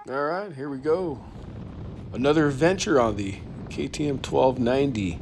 All right, here we go. Another adventure on the KTM 1290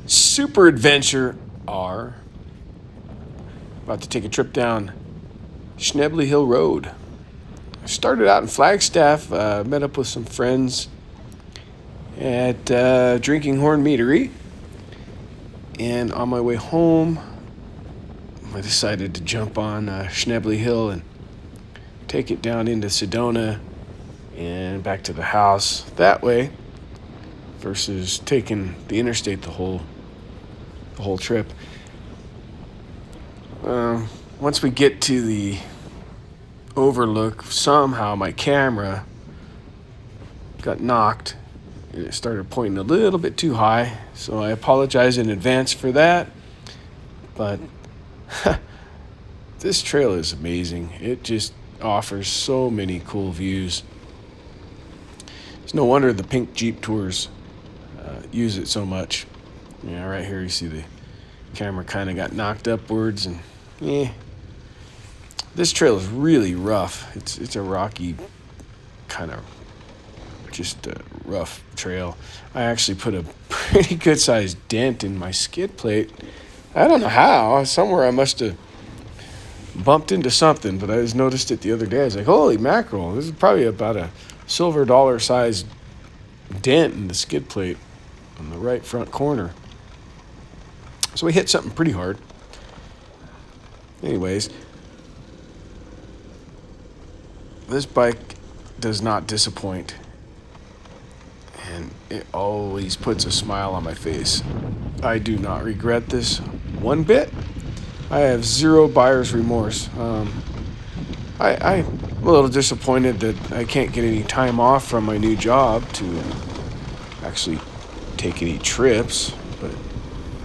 Superadventure R. About to take a trip down Schnebley Hill Road. I started out in Flagstaff, met up with some friends at Drinking Horn Meadery. And on my way home, I decided to jump on Schnebley Hill and take it down into Sedona and back to the house that way versus taking the interstate the whole trip. Once we get to the overlook, somehow my camera got knocked and it started pointing a little bit too high, so I apologize in advance for that. But this trail is amazing. It just offers so many cool views. It's no wonder the pink Jeep tours use it so much. Yeah, right here you see the camera kind of got knocked upwards, and this trail is really rough. It's a rocky kind of just a rough trail. I actually put a pretty good sized dent in my skid plate. I don't know how. Somewhere I must have bumped into something, but I just noticed it the other day. I was like, holy mackerel, this is probably about a silver dollar sized dent in the skid plate on the right front corner. So we hit something pretty hard. Anyways, this bike does not disappoint, and it always puts a smile on my face. I do not regret this one bit. I have zero buyer's remorse. I'm a little disappointed that I can't get any time off from my new job to actually take any trips, but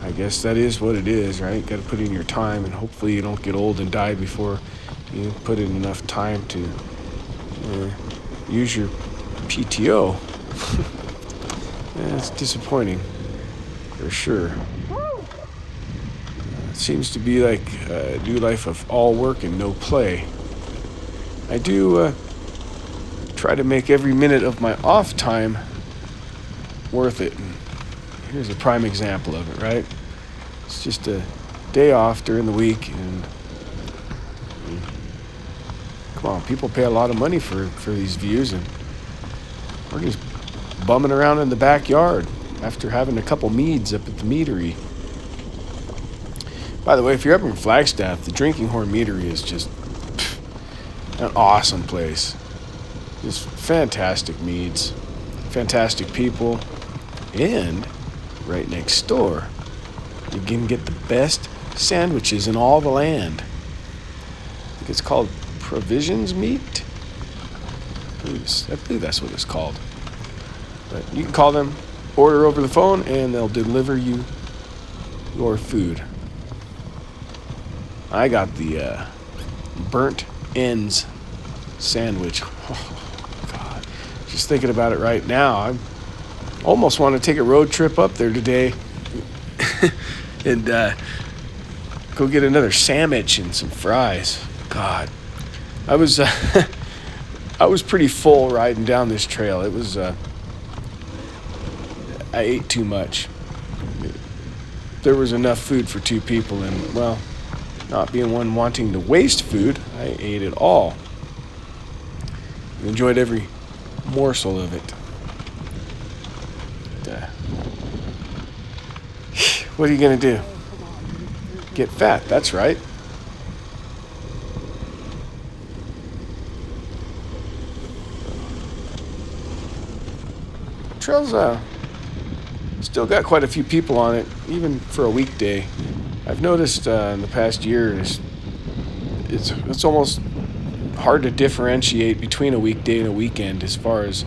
I guess that is what it is, right? Got to put in your time, and hopefully you don't get old and die before you put in enough time to use your PTO. It's disappointing, for sure. It seems to be like a new life of all work and no play. I do try to make every minute of my off time worth it. And here's a prime example of it, right? It's just a day off during the week, and come on, people pay a lot of money for these views, and we're just bumming around in the backyard after having a couple meads up at the meadery. By the way, if you're up in Flagstaff, the Drinking Horn Meadery is just an awesome place. Just fantastic meads, fantastic people, and right next door, you can get the best sandwiches in all the land. I think it's called Provisions Meat. I believe that's what it's called. But you can call them, order over the phone, and they'll deliver you your food. I got the burnt ends sandwich. Oh, God. Just thinking about it right now, I almost want to take a road trip up there today and go get another sandwich and some fries. God, I was pretty full riding down this trail. It was I ate too much. There was enough food for two people, and well, not being one wanting to waste food, I ate it all. Enjoyed every morsel of it. What are you going to do? Get fat, that's right. Trail's still got quite a few people on it, even for a weekday. I've noticed in the past year it's almost hard to differentiate between a weekday and a weekend as far as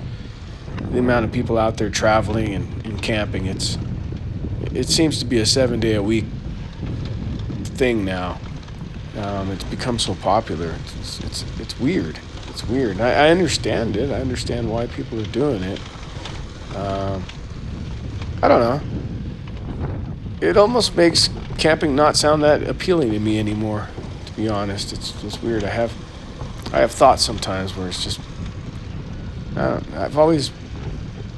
the amount of people out there traveling and camping. It seems to be a 7-day-a-week thing now. It's become so popular. It's weird. It's weird. And I understand it. I understand why people are doing it. I don't know. It almost makes camping not sound that appealing to me anymore, to be honest. It's weird. I have thoughts sometimes where it's just I've always,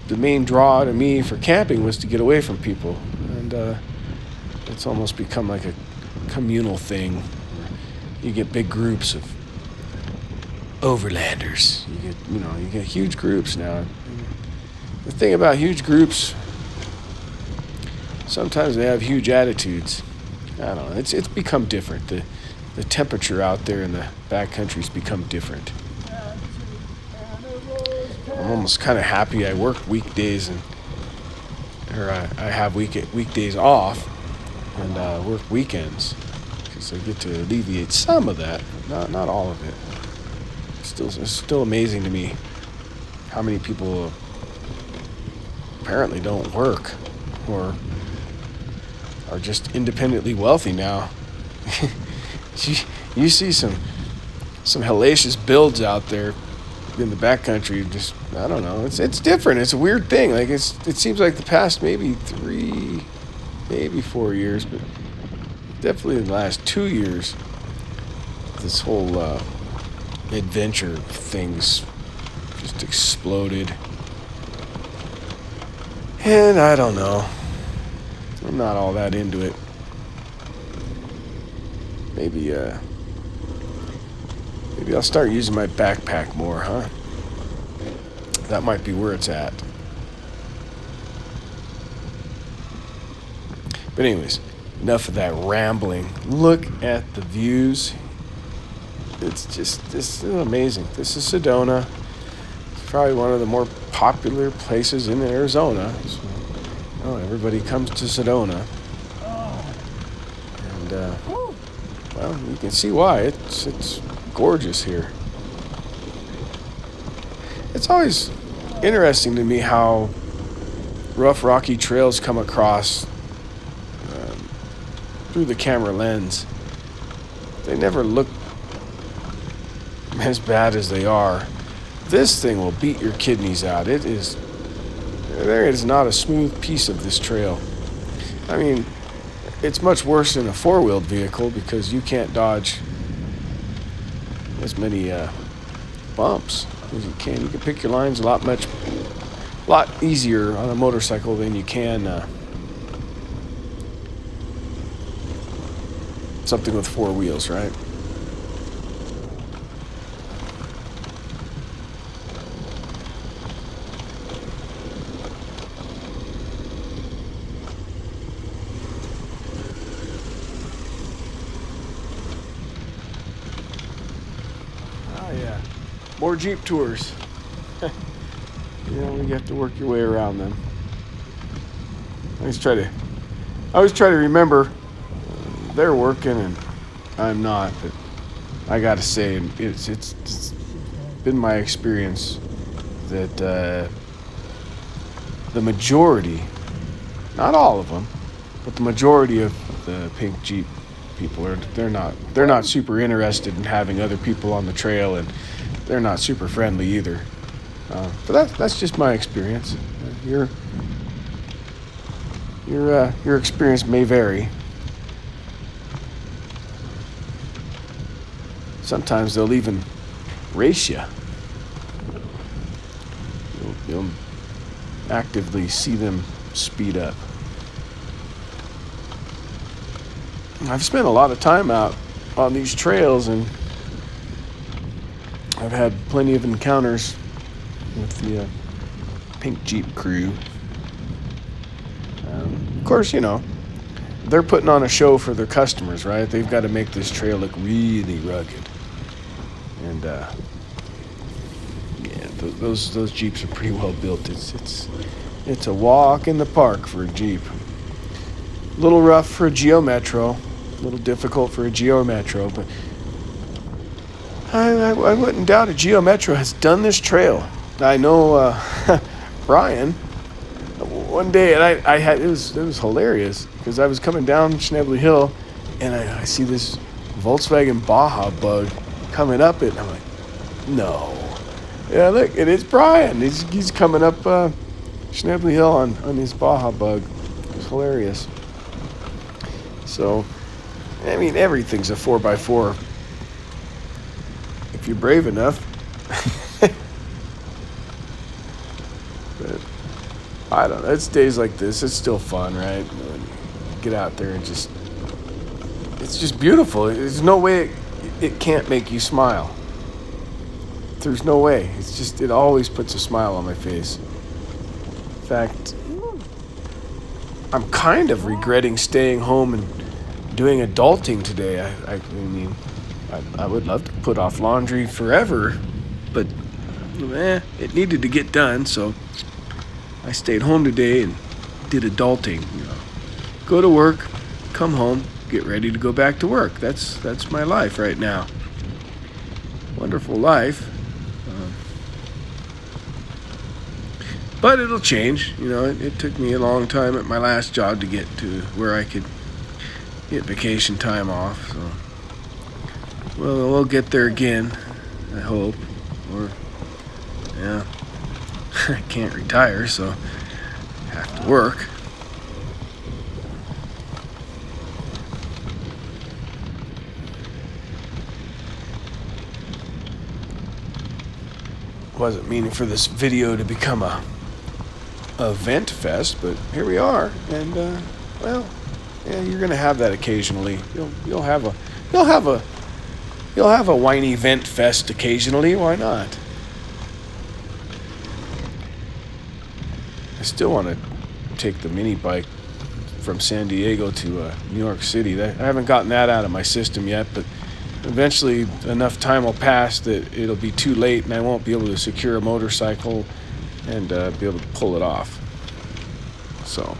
the main draw to me for camping was to get away from people, and it's almost become like a communal thing. You get big groups of overlanders. You get huge groups now. The thing about huge groups, sometimes they have huge attitudes. I don't know. It's become different. The temperature out there in the backcountry's become different. I'm almost kind of happy I work weekdays or I have weekdays off and work weekends, because I get to alleviate some of that, not all of it. It's still amazing to me how many people apparently don't work or are just independently wealthy now. You see some hellacious builds out there in the backcountry. Just, I don't know. It's different. It's a weird thing. Like it seems like the past maybe 3, maybe 4 years, but definitely the last 2 years, this whole adventure things just exploded. And I don't know. I'm not all that into it. Maybe I'll start using my backpack more, huh? That might be where it's at. But anyways, enough of that rambling. Look at the views. This is amazing. This is Sedona. It's probably one of the more popular places in Arizona. So, everybody comes to Sedona. And, well, you can see why. It's gorgeous here. It's always interesting to me how rough, rocky trails come across through the camera lens. They never look as bad as they are. This thing will beat your kidneys out. There is not a smooth piece of this trail. I mean, it's much worse than a four-wheeled vehicle because you can't dodge as many bumps as you can. You can pick your lines a lot easier on a motorcycle than you can something with four wheels, right? Yeah, more Jeep tours. You have to work your way around them. I always try to remember they're working and I'm not, but I gotta say it's been my experience that the majority, not all of them, but the majority of the pink Jeep people they're not super interested in having other people on the trail, and they're not super friendly either. But that's just my experience. Your experience may vary. Sometimes they'll even race you. You'll actively see them speed up. I've spent a lot of time out on these trails, and I've had plenty of encounters with the pink Jeep crew. Of course, they're putting on a show for their customers, right? They've got to make this trail look really rugged. And those Jeeps are pretty well built. It's a walk in the park for a Jeep. A little rough for a Geo Metro, a little difficult for a Geo Metro, but I wouldn't doubt a Geo Metro has done this trail. I know Brian. One day, and I had it was hilarious because I was coming down Schnebley Hill, and I see this Volkswagen Baja Bug coming up it, and I'm like, no. Yeah, look, it is Brian. He's coming up Schnebley Hill on his Baja Bug. It was hilarious. So, I mean, everything's a 4x4 if you're brave enough. I don't know. It's days like this. It's still fun, right? When you get out there and it's just beautiful. There's no way it can't make you smile. There's no way. It always puts a smile on my face. In fact, I'm kind of regretting staying home and doing adulting today. I mean, I would love to put off laundry forever, but it needed to get done, so I stayed home today and did adulting. Go to work, come home, get ready to go back to work. That's my life right now. Wonderful life. But it'll change. It took me a long time at my last job to get to where I could get vacation time off. So, we'll get there again, I hope. Or, yeah, I can't retire, so I have to work. Wasn't meaning for this video to become a vent fest, but here we are, and you're gonna have that occasionally. You'll have a whiny vent fest occasionally. Why not? I still want to take the mini bike from San Diego to New York City. I haven't gotten that out of my system yet, but eventually enough time will pass that it'll be too late and I won't be able to secure a motorcycle and be able to pull it off. So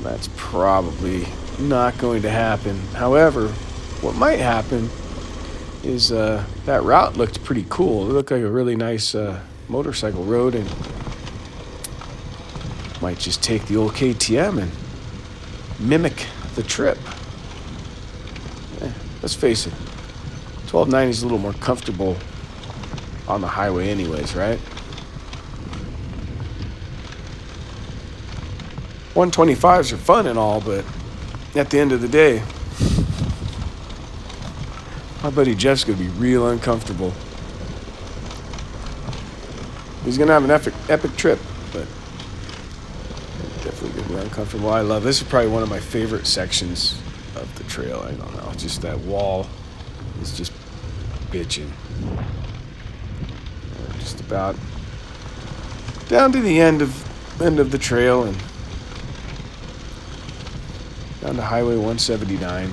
that's probably not going to happen. However, what might happen is that route looked pretty cool. It looked like a really nice motorcycle road, and might just take the old KTM and mimic the trip. Let's face it, 1290 is a little more comfortable on the highway anyways, right? 125s are fun and all, but at the end of the day, my buddy Jeff's going to be real uncomfortable. He's going to have an epic trip, but definitely going to be uncomfortable. I love this. Is probably one of my favorite sections of the trail. I don't know, just that wall is just bitching. Just about down to the end of the trail and down to Highway 179.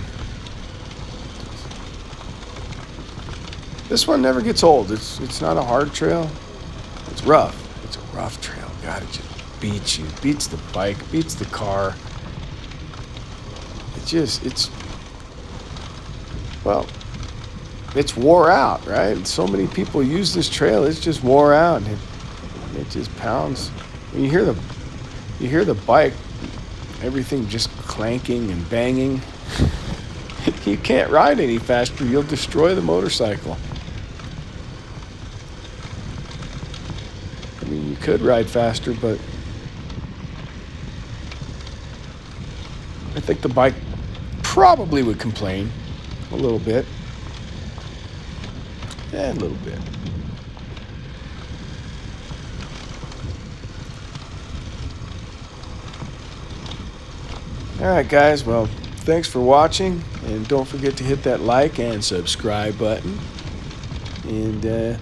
This one never gets old. It's not a hard trail. It's rough. It's a rough trail. God, it just beats you. Beats the bike. Beats the car. It's wore out, right? So many people use this trail. It's just wore out. It just pounds. When you hear the bike, everything just clanking and banging. You can't ride any faster. You'll destroy the motorcycle. I mean, you could ride faster, but I think the bike probably would complain a little bit. Yeah, a little bit. All right, guys. Well, thanks for watching, and don't forget to hit that like and subscribe button. And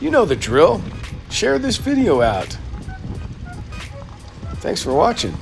you know the drill. Share this video out. Thanks for watching.